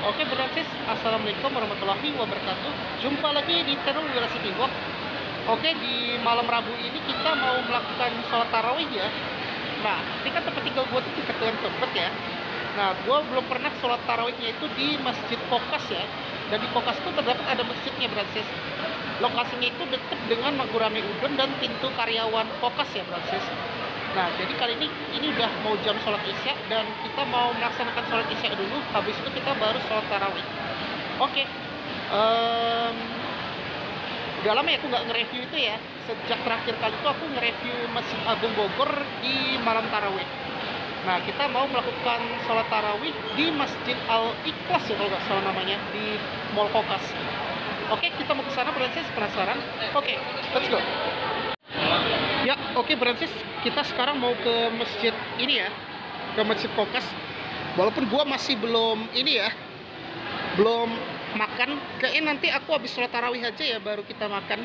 Oke, Bro Sis, Assalamualaikum warahmatullahi wabarakatuh. Jumpa lagi di channel Wira City Walk. Oke, di malam Rabu ini kita mau melakukan sholat tarawih ya. Nah, ini kan tempat tinggal gue tuh dekat dengan Tebet ya. Nah, gue belum pernah sholat tarawihnya itu di Masjid Kokas ya. Dan di Kokas itu terdapat ada masjidnya, Bro Sis. Lokasinya itu dekat dengan Magurame Udon dan pintu karyawan Kokas ya, Bro Sis. Nah, jadi kali ini udah mau jam sholat isya dan kita mau melaksanakan sholat isya dulu. Habis itu kita baru sholat tarawih. Oke, udah lama ya aku nggak nge-review itu ya. Sejak terakhir kali itu aku nge-review Masjid Agung Bogor di malam tarawih. Nah, kita mau melakukan sholat tarawih di Masjid Al-Ikhlas ya kalau nggak salah namanya, di Mall Kokas. Oke, kita mau ke sana, Francis, penasaran? Oke, let's go. Ya, oke, Francis, kita sekarang mau ke masjid ini ya, ke Masjid Kokas. Walaupun gua masih belum ini ya, belum makan. Kayaknya nanti aku habis sholat tarawih aja ya, baru kita makan.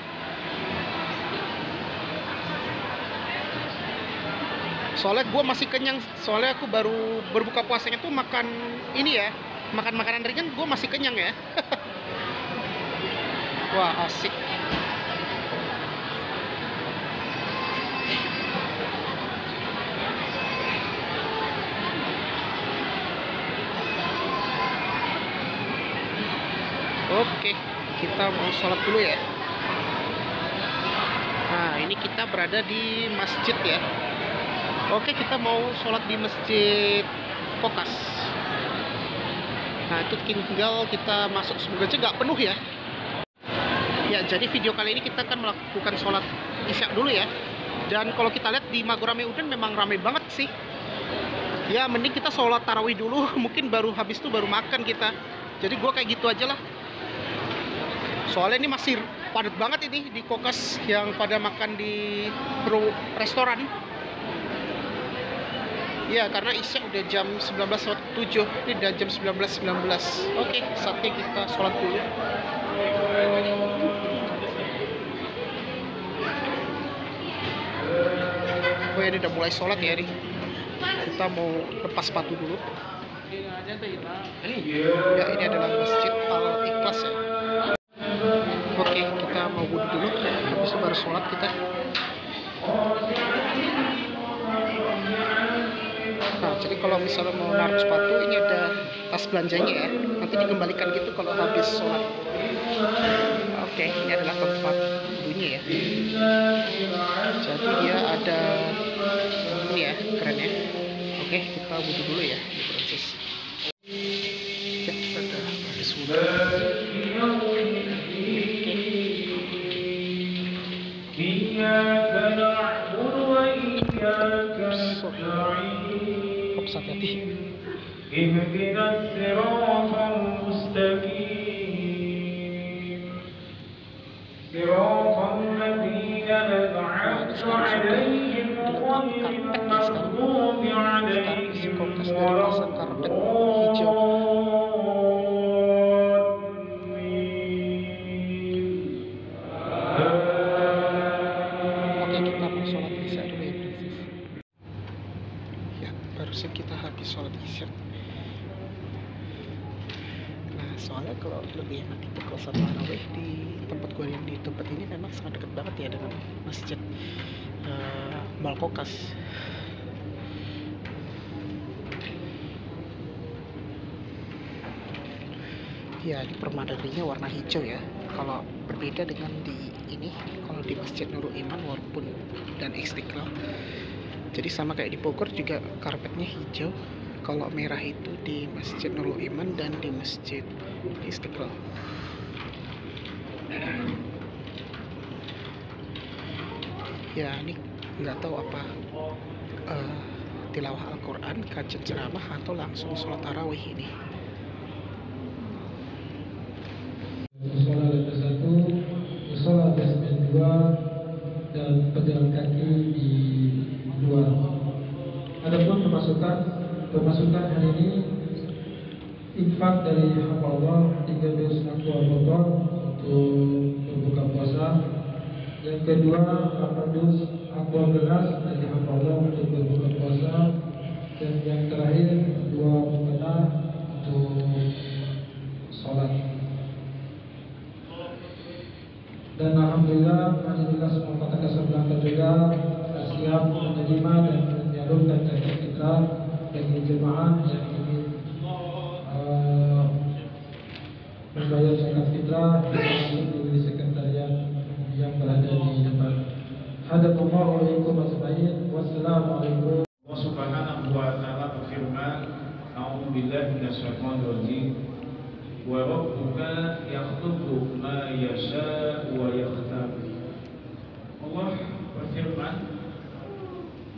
Soalnya gue masih kenyang, soalnya aku baru berbuka puasanya tuh makan ini ya, makan makanan ringan, gue masih kenyang ya. Wah, asik. Oke, kita mau sholat dulu ya. Nah, ini kita berada di masjid ya. Oke, kita mau sholat di Masjid Kokas. Nah, itu tinggal kita masuk, semoga aja nggak penuh ya. Ya, jadi video kali ini kita akan melakukan sholat isya dulu ya. Dan kalau kita lihat di Magurame Udon memang ramai banget sih. Ya, mending kita sholat tarawih dulu, mungkin baru habis itu baru makan kita. Jadi gue kayak gitu aja lah. Soalnya ini masih padat banget ini di Kokas yang pada makan di restoran. Ya, karena isya udah jam 19.07, ini udah jam 19.19. Oke, saatnya kita sholat dulu. Oh ya, ini udah mulai sholat ya nih. Kita mau lepas sepatu dulu. Ya, ini adalah Masjid Al-Ikhlas ya. Oke, kita mau wudhu dulu, habis itu baru sholat kita. Nah, jadi kalau misalnya mau naruh sepatu, ini ada tas belanjanya ya. Nanti dikembalikan gitu kalau habis sholat. Oke, ini adalah tempat wudhunya ya. Jadi dia ada ini ya, keren ya. Oke, kita wudhu dulu ya, di proses. Ya, kita udah habis wudhu. اهدنا الصراط المستقيم صراط الذين أنعمت عليهم غير المغضوب عليهم ولا barusan kita habis sholat isya. Nah, soalnya kalau lebih enak itu kalau sholat tarawih di tempat gue yang di tempat ini memang sangat dekat banget ya dengan masjid Mall Kokas. Ya, di permadaninya warna hijau ya. Kalau berbeda dengan di ini, kalau di Masjid Nurul Iman walaupun dan Istiqlal. Jadi sama kayak di Bogor juga karpetnya hijau. Kalau merah itu di Masjid Nurul Iman dan di Masjid Istiqlal. Ya, ini nggak tahu apa tilawah Al-Quran, kajian ceramah, atau langsung sholat tarawih ini. Musola lantai 1, musola basement 2, dan pejalan kaki di luar. Adapun pemasukan hari ini infak dari hamba Allah 13 aqua botol untuk berbuka puasa. Yang kedua 8 aqua gelas dari hamba Allah untuk berbuka puasa. Dan yang terakhir 2 mukena untuk Dan alhamdulillah semua kota Casablanca juga siap menerima dan menyalurkan zakat fitrah bagi jemaah yang ingin membayar zakat fitrah langsung di sekretariat yang berada di depan. Hadakumullah wa'alaikum ajma'in. Wassalamualaikum. Allah Subhanahu wa ta'ala berfirman, A'udzu billahi minasyaitonir rajim. Wa rabbuka yakhluqu ma yasha'u wa yakhtar. Allah berfirman,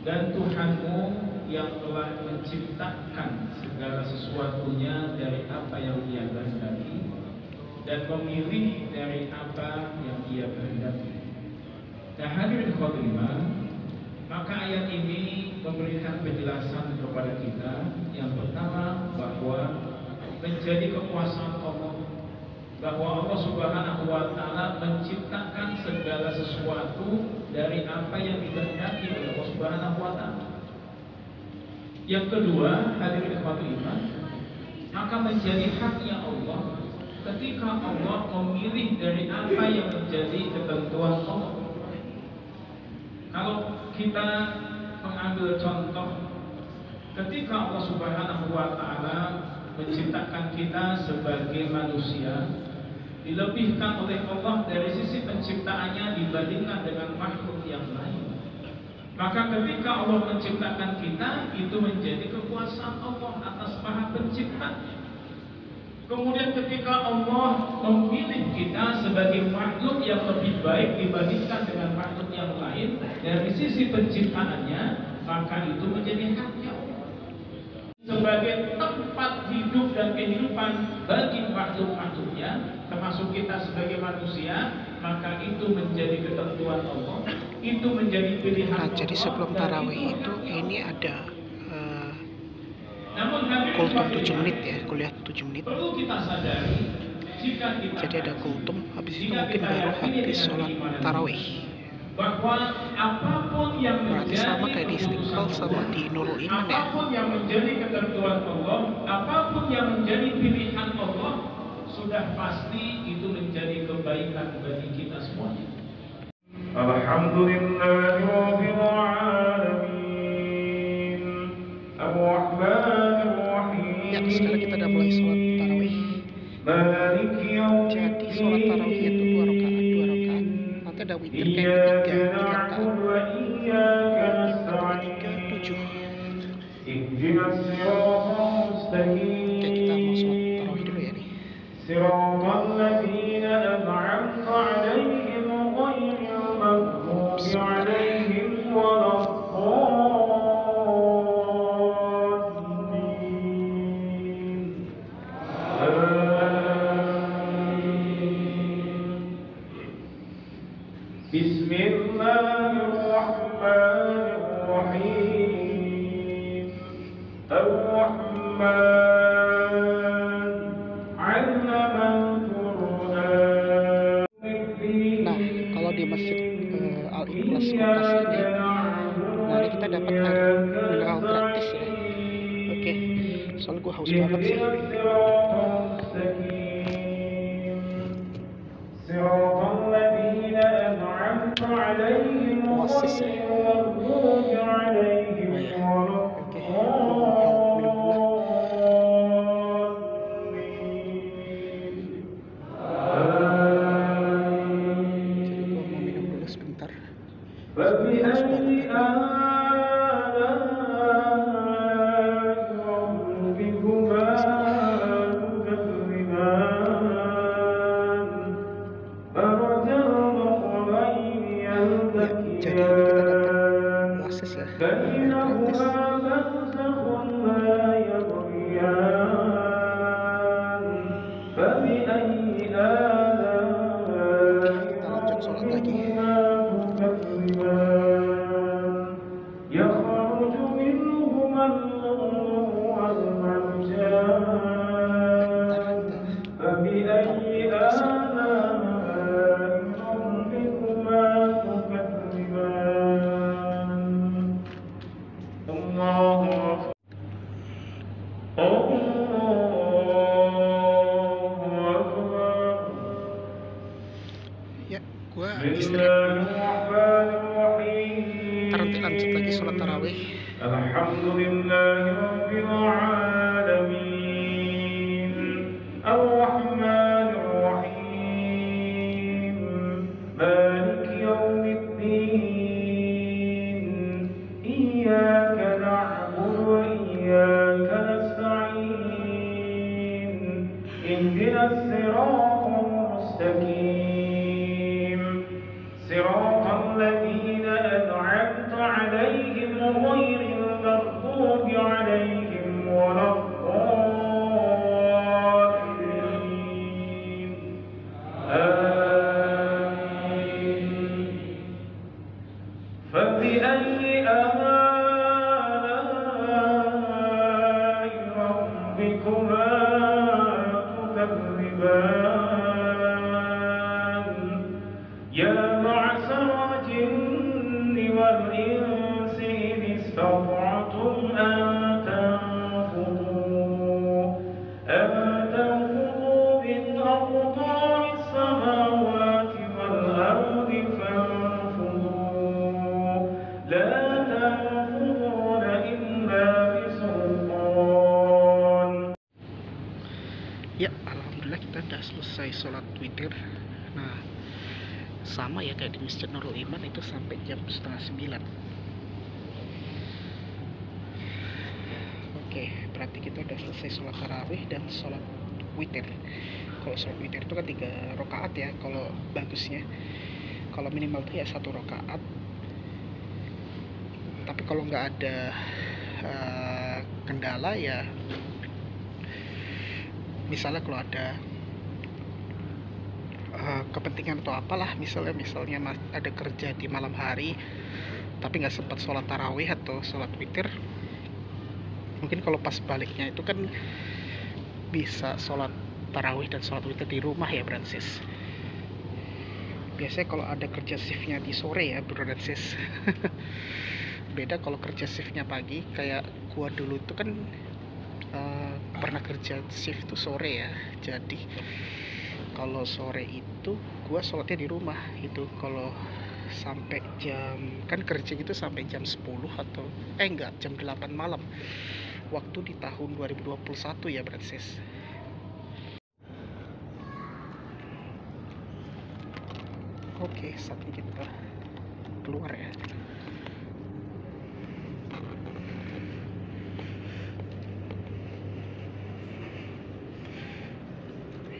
dan Tuhanmu yang telah menciptakan segala sesuatunya dari apa yang Ia kehendaki dan memilih dari apa yang Ia kehendaki. Nah, hadirin khotimah, maka ayat ini memberikan penjelasan kepada kita. Yang pertama, bahwa menjadi kekuasaan Allah, bahwa Allah Subhanahu wa ta'ala menciptakan segala sesuatu dari apa yang dikehendaki oleh Allah Subhanahu wa ta'ala. Yang kedua, hadirin ikhwati iman, maka menjadi haknya Allah ketika Allah memilih dari apa yang menjadi ketentuan Allah. Kalau kita mengambil contoh, ketika Allah Subhanahu wa ta'ala menciptakan kita sebagai manusia, dilebihkan oleh Allah dari sisi penciptaannya dibandingkan dengan makhluk yang lain. Maka ketika Allah menciptakan kita, itu menjadi kekuasaan Allah atas Maha Pencipta. Kemudian ketika Allah memilih kita sebagai makhluk yang lebih baik dibandingkan dengan makhluk yang lain dari sisi penciptaannya, maka itu menjadi haknya Allah sebagai tempat hidup dan kehidupan bagi makhluk-makhluknya, termasuk kita sebagai manusia. Maka itu menjadi ketentuan Allah, itu menjadi pilihan Allah. Jadi sebelum tarawih itu ini ada kultum 7 menit ya, kuliah 7 menit. Perlu kita sadari, jika kita jadi ada kultum, habis itu mungkin baru habis sholat tarawih. Bahwa apapun yang berarti sama kayak di Istiqlal sama di Nurul Iman ya. Apapun yang menjadi ketentuan Allah, apapun yang menjadi pilihan Allah, sudah pasti itu menjadi kebaikan bagi kita semuanya. Alhamdulillahirabbil alamin. Ar-Rahmanir Rahim. Ya, sekarang kita udah mulai sholat tarawih. Jadi sholat tarawih itu 2 rakaat. Nanti ada witir kayak 3 rakaat. 7. Oke, kita mau sholat tarawih dulu ya nih. Siratal ladzina an'amta 'alaihim ghairil maghdubi 'alaihim waladdallin. Bismillahirrahmanirrahim. Ar-Rahman 'allamal Qur'an. Nah, kalau di Masjid Al-Ikhlas Bekasi ini, nah ini kita dapat air mineral gratis ya. Oke, soalnya gue haus banget sih. Oasis ya. Oh ya, oke, minum dulu. Sebentar. Ya, jadi ini kita dapat oasis ya. Ntar nanti lanjut lagi sholat tarawih. Alhamdulillahirabbil alamin. Ar-Rahmanir Rahim. Maliki yaumiddin. Iyyaka na'budu wa iyyaka nasta'in. Ihdinas siratal mustaqim. Siratal ladzina an'amta 'alaihim ghairil maghdubi 'alaihim waladdallin. Amin. Fabi'ayyi aalaa'i rabbikuma tukadziban. Ya ma'syara jinni wal insi in istata'tum an tanfudu min aqtaris samawati wal ardi fanfudu. La tanfuduna illa bisultan. Ya, alhamdulillah kita udah selesai sholat witir. Nah, sama ya kayak di Masjid Nurul Iman, itu sampai jam 8:30. Oke, berarti kita udah selesai sholat tarawih dan sholat witir. Kalau sholat witir itu kan 3 rakaat ya, kalau bagusnya. Kalau minimal tuh ya 1 rakaat. Tapi kalau nggak ada kendala ya, misalnya kalau ada kepentingan atau apalah, misalnya ada kerja di malam hari tapi nggak sempat sholat tarawih atau sholat witir, mungkin kalau pas baliknya itu kan bisa sholat tarawih dan sholat witir di rumah ya, Bransis. Biasanya kalau ada kerja shiftnya di sore ya, Bransis. Beda kalau kerja shiftnya pagi, kayak gua dulu itu kan pernah kerja shift tuh sore ya. Jadi kalau sore itu gua sholatnya di rumah itu. Kalau sampai jam, kan kerja gitu sampai jam 10 atau enggak, jam 8 malam waktu di tahun 2021 ya, Bransis. Oke, saatnya kita keluar ya.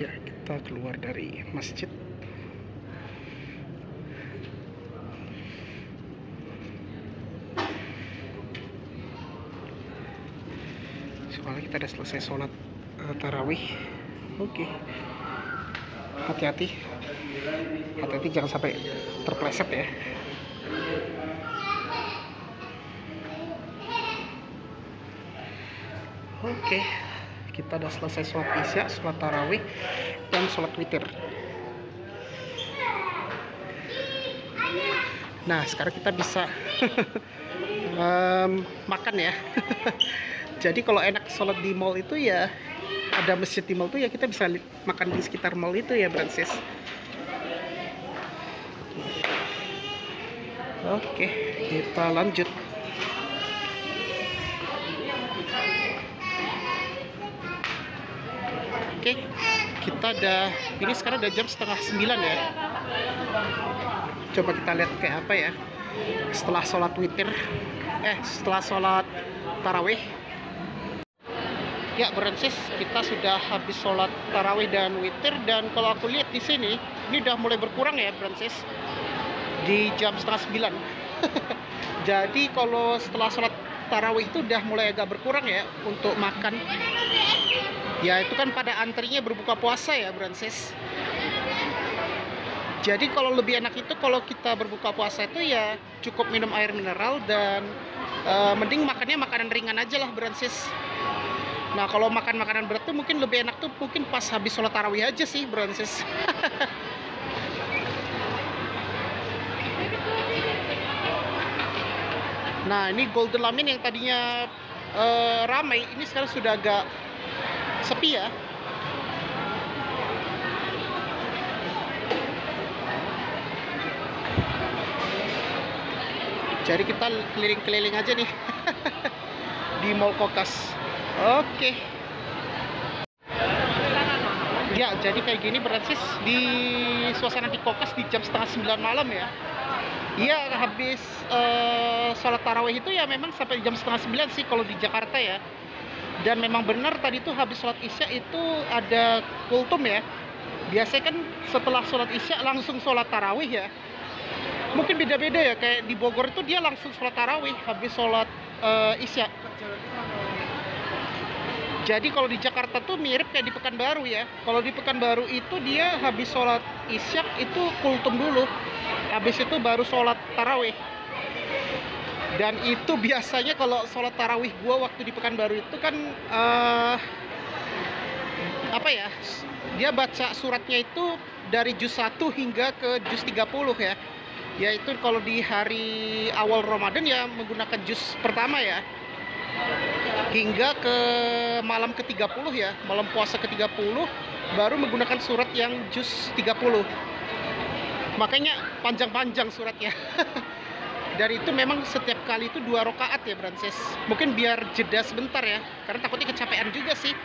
Ya, kita keluar dari masjid. Soalnya kita udah selesai sholat tarawih. Oke. Hati-hati jangan sampai terpleset ya. Oke, kita udah selesai sholat isya, sholat tarawih, dan sholat witir. Nah, sekarang kita bisa makan ya. Jadi kalau enak sholat di mall itu ya, ada masjid di mall itu ya, kita bisa makan di sekitar mall itu ya, Bransis. Oke, kita lanjut. Oke, kita ini sekarang udah jam 8:30 ya. Coba kita lihat kayak apa ya setelah sholat witir, setelah sholat tarawih. Ya, Bransis, kita sudah habis sholat tarawih dan witir, dan kalau aku lihat di sini, ini udah mulai berkurang ya, Bransis, di jam 8:30. Jadi kalau setelah sholat tarawih itu udah mulai agak berkurang ya untuk makan. Ya, itu kan pada antrinya berbuka puasa ya, Bransis. Jadi kalau lebih enak itu kalau kita berbuka puasa itu ya cukup minum air mineral dan mending makannya makanan ringan aja lah, Bransis. Nah, kalau makan makanan berat tuh mungkin lebih enak tuh mungkin pas habis sholat tarawih aja sih, Bransis. Nah, ini Golden Lamin yang tadinya ramai, ini sekarang sudah agak sepi ya. Jadi kita keliling-keliling aja nih di Mall Kokas. Oke. Ya, jadi kayak gini berarti di suasana di Kokas di jam setengah 9 malam ya. Iya, habis sholat tarawih itu ya memang sampai jam setengah 9 sih kalau di Jakarta ya. Dan memang benar tadi tuh habis sholat isya itu ada kultum ya. Biasanya kan setelah sholat isya langsung sholat tarawih ya. Mungkin beda-beda ya, kayak di Bogor itu dia langsung sholat tarawih habis sholat isya. Jadi kalau di Jakarta tuh mirip kayak di Pekanbaru ya. Kalau di Pekanbaru itu dia habis sholat isya itu kultum dulu, habis itu baru sholat tarawih. Dan itu biasanya kalau sholat tarawih gua waktu di Pekanbaru itu kan apa ya, dia baca suratnya itu dari juz 1 hingga ke juz 30 ya. Yaitu kalau di hari awal Ramadan ya menggunakan juz pertama ya, hingga ke malam ke-30 ya, malam puasa ke-30 baru menggunakan surat yang juz 30. Makanya panjang-panjang suratnya. Dan itu memang setiap kali itu 2 rakaat ya Brances. Mungkin biar jeda sebentar ya, karena takutnya kecapean juga sih.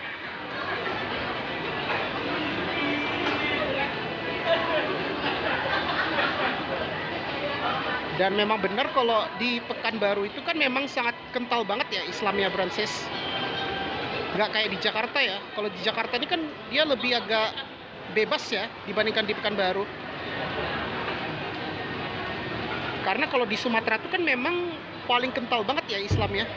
Dan memang benar kalau di Pekanbaru itu kan memang sangat kental banget ya Islamnya Brances. Nggak kayak di Jakarta ya. Kalau di Jakarta ini kan dia lebih agak bebas ya dibandingkan di Pekanbaru. Karena kalau di Sumatera itu kan memang paling kental banget ya Islamnya.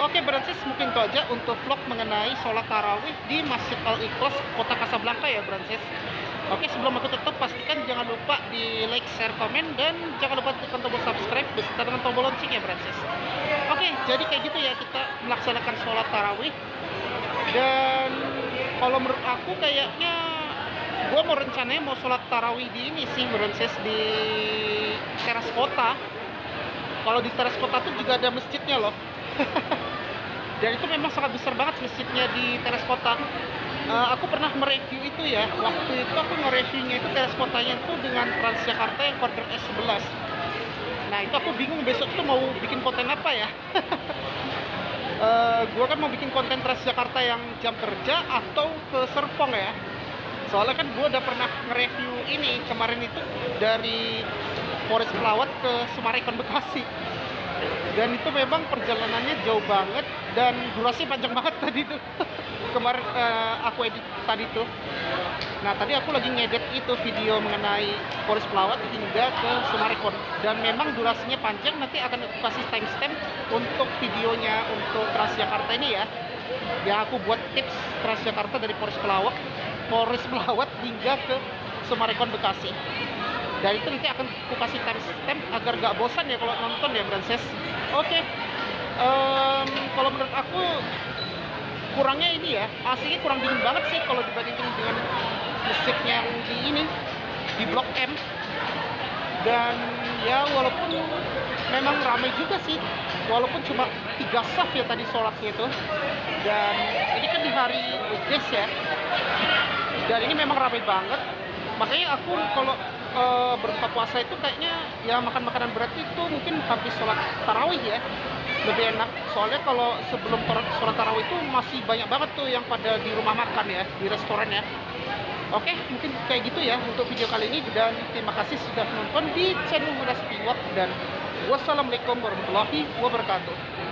Oke Brances, mungkin itu aja untuk vlog mengenai sholat tarawih di Masjid Al-Ikhlas Kota Kasablanka ya Brances. Oke, sebelum aku tutup pastikan jangan lupa di like, share, komen, dan jangan lupa tekan tombol subscribe beserta dengan tombol lonceng ya Brances. Oke, jadi kayak gitu ya kita melaksanakan sholat tarawih. Dan kalau menurut aku kayaknya gue mau rencananya mau sholat tarawih di ini sih Brances, di teras kota. Kalau di teras kota tuh juga ada masjidnya loh. Dan itu memang sangat besar banget masjidnya di teras kota. Aku pernah mereview itu ya. Waktu itu aku nge-reviewnya itu teras kotanya itu dengan Transjakarta yang koridor S11. Nah itu aku bingung besok tuh mau bikin konten apa ya. Gua kan mau bikin konten Transjakarta yang jam kerja atau ke Serpong ya. Soalnya kan gua udah pernah nge-review ini kemarin itu dari Polres Pelawat ke Summarecon Bekasi. Dan itu memang perjalanannya jauh banget dan durasi panjang banget tadi tuh. Kemarin aku edit tadi tuh. Nah tadi aku lagi ngedit itu video mengenai Polres Pelawat hingga ke Summarecon. Dan memang durasinya panjang, nanti akan aku kasih timestamp untuk videonya untuk Transjakarta ini ya. Yang aku buat tips Transjakarta dari Polres Pelawat hingga ke Summarecon Bekasi. Dan itu nanti akan aku kasih timestamp agar gak bosan ya kalau nonton ya Brances. Oke. Kalau menurut aku kurangnya ini ya, aslinya kurang dingin banget sih kalau dibandingkan dengan masjid yang di ini di Blok M. Dan ya walaupun memang ramai juga sih, walaupun cuma 3 saf ya tadi sholatnya itu. Dan ini kan di hari weekdays ya, dan ini memang ramai banget. Makanya aku kalau berbuka puasa itu kayaknya ya makan makanan berat itu mungkin habis sholat tarawih ya, lebih enak. Soalnya kalau sebelum sholat tarawih itu masih banyak banget tuh yang pada di rumah makan ya, di restoran ya. Oke, mungkin kayak gitu ya untuk video kali ini, dan terima kasih sudah menonton di channel Muda Setiwak, dan wassalamualaikum warahmatullahi wabarakatuh.